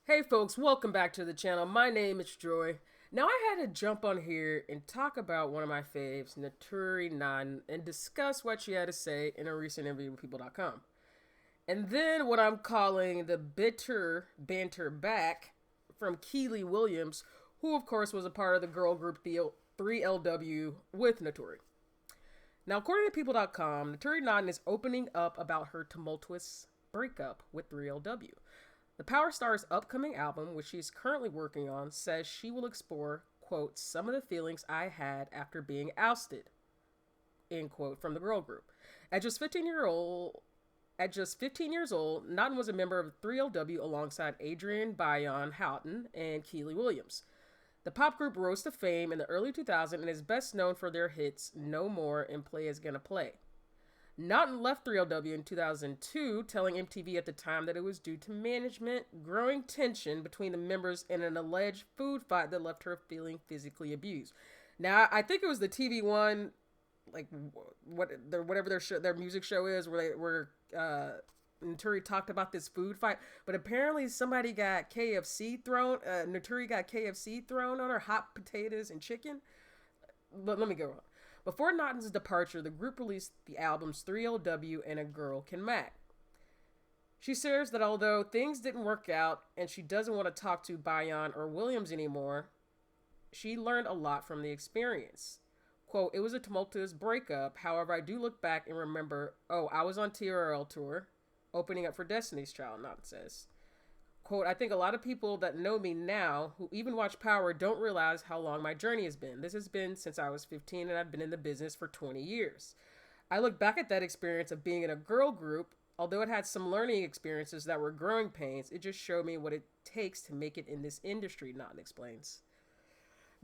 Hey folks, welcome back to the channel. My name is Joy. Now I had to jump on here and talk about one of my faves, Naturi Naughton, and discuss what she had to say in a recent interview with People.com. And then what I'm calling the bitter banter back from Kiely Williams, who of course was a part of the girl group 3LW with Naturi. Now according to People.com, Naturi Naughton is opening up about her tumultuous breakup with 3LW. The Power Star's upcoming album, which she's currently working on, says she will explore, quote, some of the feelings I had after being ousted, end quote, from the girl group. At just 15 year old at just 15 years old, Naughton was a member of 3LW alongside Adrian Bayon Houghton and Kiely Williams. The pop group rose to fame in the early 2000s and is best known for their hits No More and Play Is Gonna Play. Naughton left 3LW in 2002, telling MTV at the time that it was due to management, growing tension between the members, and an alleged food fight that left her feeling physically abused. Now, I think it was the TV One, like whatever their music show is, where Naturi talked about this food fight, but apparently somebody got KFC thrown. Naturi got KFC thrown on her, hot potatoes and chicken. Let me go on. Before Naughton's departure, the group released the albums 3LW and A Girl Can Mac. She shares that although things didn't work out and she doesn't want to talk to Bayon or Williams anymore, she learned a lot from the experience. Quote, it was a tumultuous breakup. However, I do look back and remember, I was on TRL tour, opening up for Destiny's Child, Naughton says. Quote, I think a lot of people that know me now, who even watch Power, don't realize how long my journey has been. This has been since I was 15 and I've been in the business for 20 years. I look back at that experience of being in a girl group, although it had some learning experiences that were growing pains, it just showed me what it takes to make it in this industry, Naughton explains.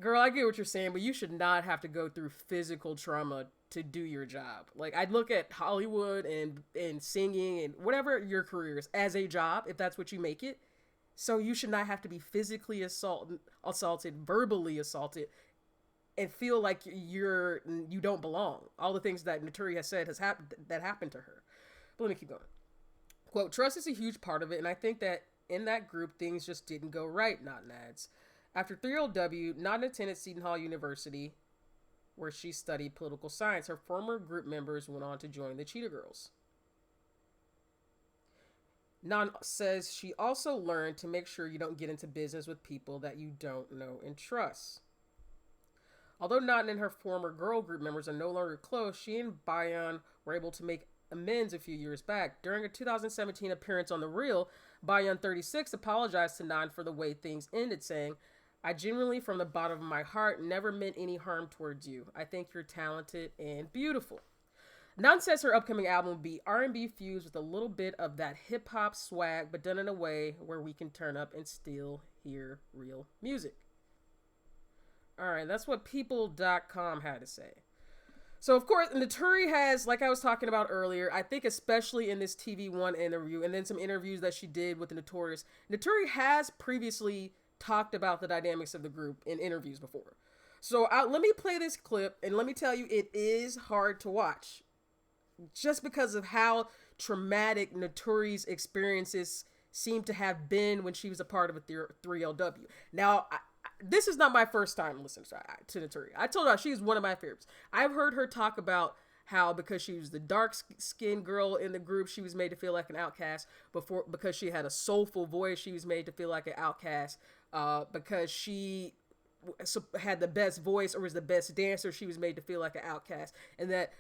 Girl, I get what you're saying, but you should not have to go through physical trauma to do your job. Like, I'd look at Hollywood and singing and whatever your career is as a job, if that's what you make it. So you should not have to be physically assaulted, verbally assaulted, and feel like you don't belong. All the things that Naturi has said that happened to her. But let me keep going. Quote, trust is a huge part of it, and I think that in that group, things just didn't go right, Naughton adds. After 3LW, Naughton attended Seton Hall University, where she studied political science. Her former group members went on to join the Cheetah Girls. Naughton says she also learned to make sure you don't get into business with people that you don't know and trust. Although Naughton and her former girl group members are no longer close, she and Bayon were able to make amends a few years back. During a 2017 appearance on The Real, Bayon 36 apologized to Naughton for the way things ended, saying, I genuinely, from the bottom of my heart, never meant any harm towards you. I think you're talented and beautiful. Naughton says her upcoming album will be R&B fused with a little bit of that hip-hop swag, but done in a way where we can turn up and still hear real music. Alright, that's what People.com had to say. So, of course, Naturi has, like I was talking about earlier, I think especially in this TV One interview, and then some interviews that she did with the Notorious, Naturi has previously talked about the dynamics of the group in interviews before. So, let me play this clip, and let me tell you, it is hard to watch. Just because of how traumatic Naturi's experiences seem to have been when she was a part of a 3LW. Now, this is not my first time listening to Naturi. I told her she's one of my favorites. I've heard her talk about how because she was the dark-skinned girl in the group, she was made to feel like an outcast. Because she had a soulful voice, she was made to feel like an outcast. Because she had the best voice or was the best dancer, she was made to feel like an outcast. And that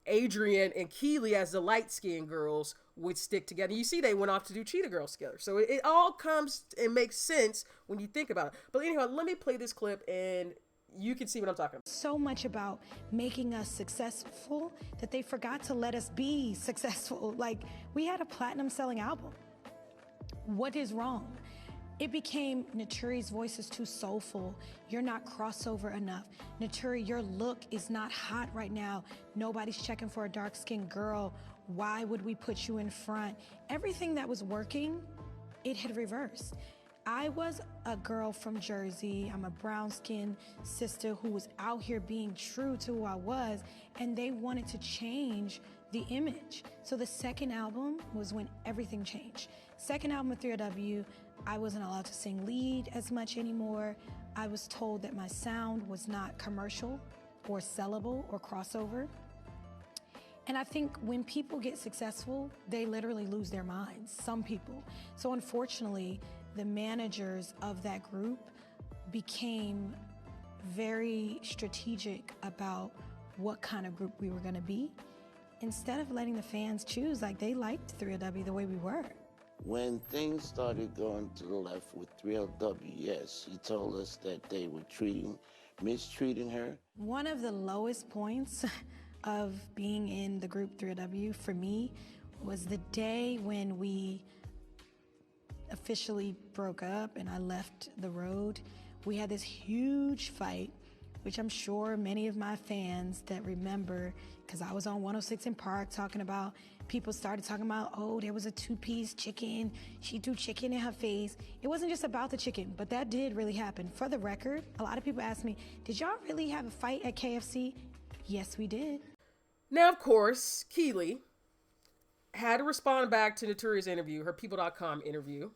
Adrian and Kiely as the light-skinned girls would stick together. You see they went off to do Cheetah Girls together. So it all comes and makes sense when you think about it. But anyhow, let me play this clip and you can see what I'm talking about. So much about making us successful that they forgot to let us be successful. Like, we had a platinum-selling album. What is wrong? It became, Naturi's voice is too soulful. You're not crossover enough. Naturi, your look is not hot right now. Nobody's checking for a dark-skinned girl. Why would we put you in front? Everything that was working, it had reversed. I was a girl from Jersey. I'm a brown-skinned sister who was out here being true to who I was, and they wanted to change the image. So the second album was when everything changed. Second album with 3LW, I wasn't allowed to sing lead as much anymore. I was told that my sound was not commercial or sellable or crossover. And I think when people get successful, they literally lose their minds, some people. So unfortunately, the managers of that group became very strategic about what kind of group we were gonna be, instead of letting the fans choose. Like, they liked 3LW the way we were. When things started going to the left with 3LW, yes, she told us that they were mistreating her. One of the lowest points of being in the group 3LW for me was the day when we officially broke up and I left the road. We had this huge fight, which I'm sure many of my fans that remember, because I was on 106 in Park talking about, people started talking about, oh, there was a two-piece chicken. She threw chicken in her face. It wasn't just about the chicken, but that did really happen. For the record, a lot of people ask me, did y'all really have a fight at KFC? Yes, we did. Now, of course, Kiely had to respond back to Naturi's interview, her People.com interview.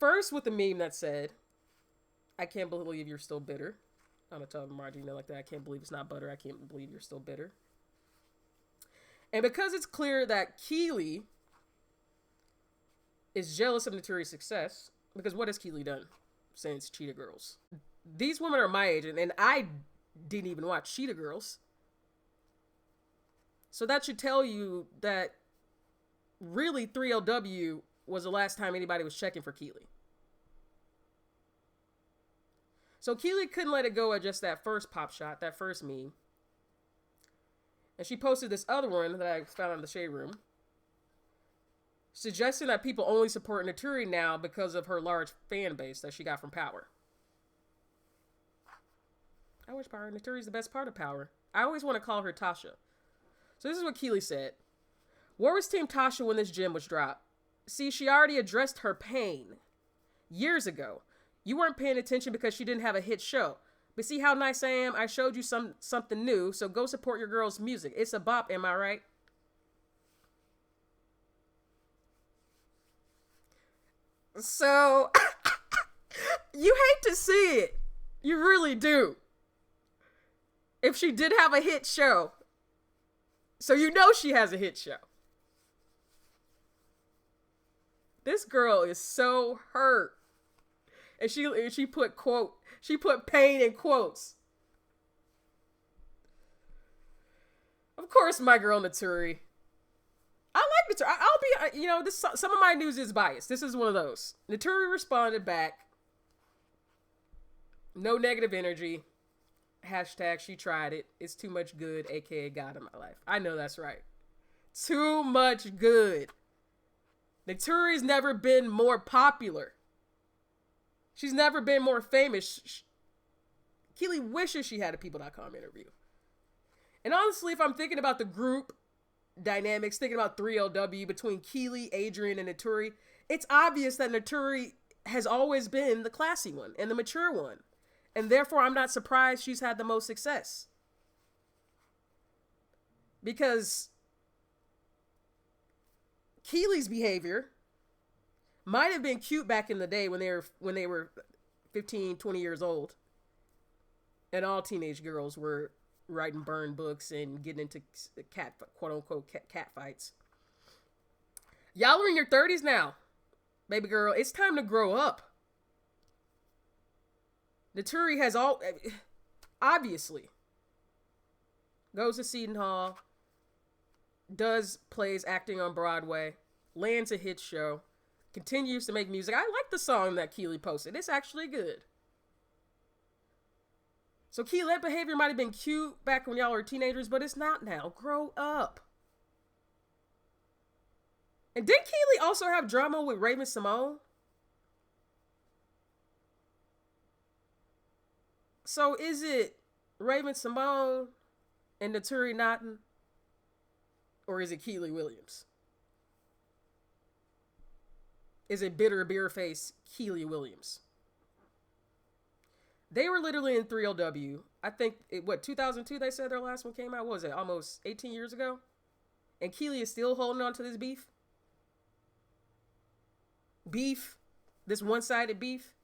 First with the meme that said, I can't believe you're still bitter. On the top of Margina like that. I can't believe it's not butter. I can't believe you're still bitter. And because it's clear that Kiely is jealous of Naturi's success, because what has Kiely done since Cheetah Girls? These women are my age, and I didn't even watch Cheetah Girls. So that should tell you that really 3LW was the last time anybody was checking for Kiely. So Kiely couldn't let it go at just that first pop shot, that first meme. And she posted this other one that I found in the Shade Room, suggesting that people only support Naturi now because of her large fan base that she got from Power. I wish Power. Naturi's the best part of Power. I always want to call her Tasha. So this is what Kiely said. Where was Team Tasha when this gem was dropped? See, she already addressed her pain years ago. You weren't paying attention because she didn't have a hit show. But see how nice I am? I showed you something new, so go support your girl's music. It's a bop, am I right? So, you hate to see it. You really do. If she did have a hit show. So you know she has a hit show. This girl is so hurt. And she put pain in quotes. Of course, my girl Naturi. I like Naturi. I'll be, some of my news is biased. This is one of those. Naturi responded back. No negative energy. Hashtag she tried it. It's too much good, aka God in my life. I know that's right. Too much good. Naturi's never been more popular. She's never been more famous. Kiely wishes she had a People.com interview. And honestly, if I'm thinking about the group dynamics, thinking about 3LW between Kiely, Adrian, and Naturi, it's obvious that Naturi has always been the classy one and the mature one. And therefore, I'm not surprised she's had the most success. Because Kiely's behavior might have been cute back in the day when they were 15, 20 years old. And all teenage girls were writing burn books and getting into quote-unquote cat fights. Y'all are in your 30s now, baby girl. It's time to grow up. Naturi has obviously goes to Seton Hall, plays acting on Broadway, lands a hit show, continues to make music. I like the song that Kiely posted. It's actually good. So Kiely, that behavior might have been cute back when y'all were teenagers, but it's not now. Grow up. And didn't Kiely also have drama with Raven-Symoné? So is it Raven-Symoné and Naturi Naughton? Or is it Kiely Williams? Is it bitter Beerface Kiely Williams? They were literally in 3LW. I think, 2002 they said their last one came out? What was it, almost 18 years ago? And Kiely is still holding on to this beef. This one-sided beef.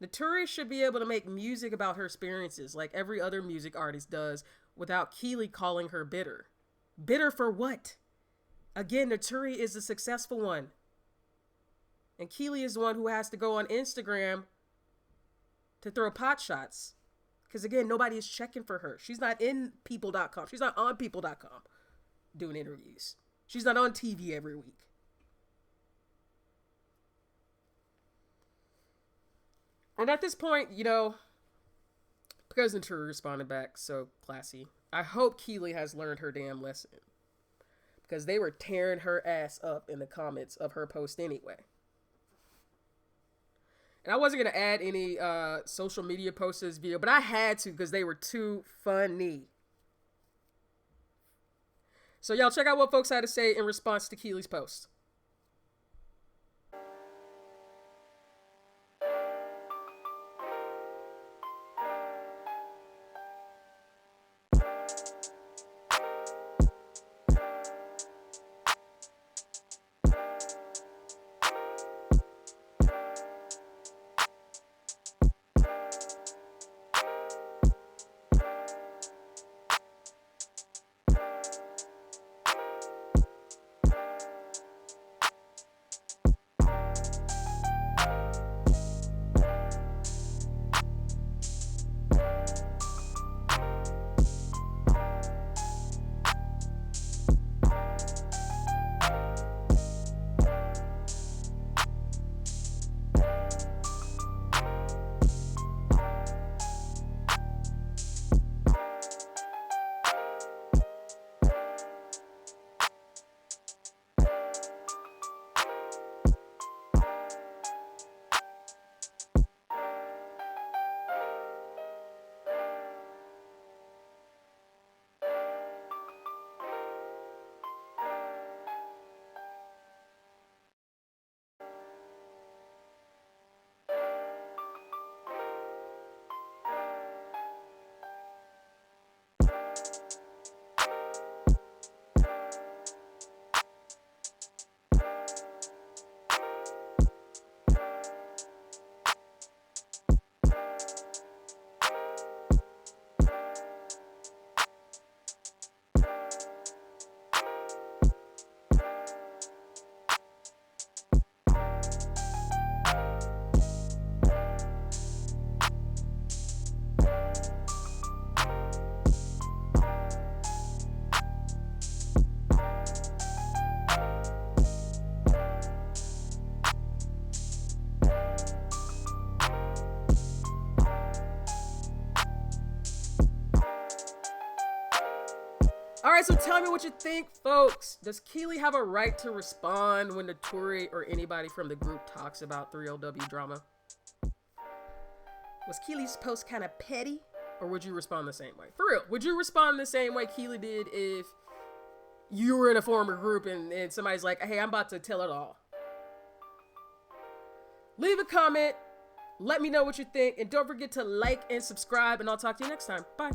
Naturi should be able to make music about her experiences like every other music artist does without Kiely calling her bitter. Bitter for what? Again, Naturi is the successful one. And Kiely is the one who has to go on Instagram to throw pot shots. Because again, nobody is checking for her. She's not in people.com. She's not on people.com doing interviews. She's not on TV every week. And at this point, you know, because Naturi responded back so classy, I hope Kiely has learned her damn lesson. Because they were tearing her ass up in the comments of her post anyway. And I wasn't going to add any social media posts to this video, but I had to because they were too funny. So y'all check out what folks had to say in response to Kiely's post. Alright, so tell me what you think, folks. Does Kiely have a right to respond when Naturi or anybody from the group talks about 3LW drama? Was Kiely's post kind of petty? Or would you respond the same way? For real, would you respond the same way Kiely did if you were in a former group and somebody's like, hey, I'm about to tell it all? Leave a comment. Let me know what you think. And don't forget to like and subscribe. And I'll talk to you next time. Bye.